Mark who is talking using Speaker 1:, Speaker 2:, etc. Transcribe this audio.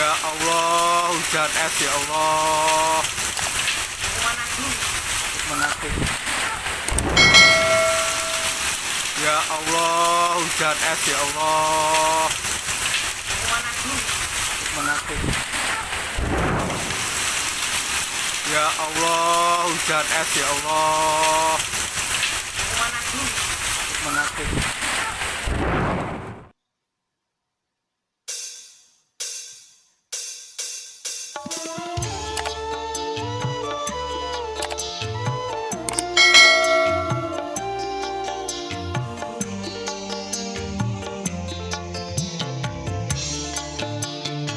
Speaker 1: Ya Allah, hujan es ya Allah. Menakut. Ya Allah, hujan es ya Allah. Menakut. Ya Allah, hujan es ya Allah. Menakut.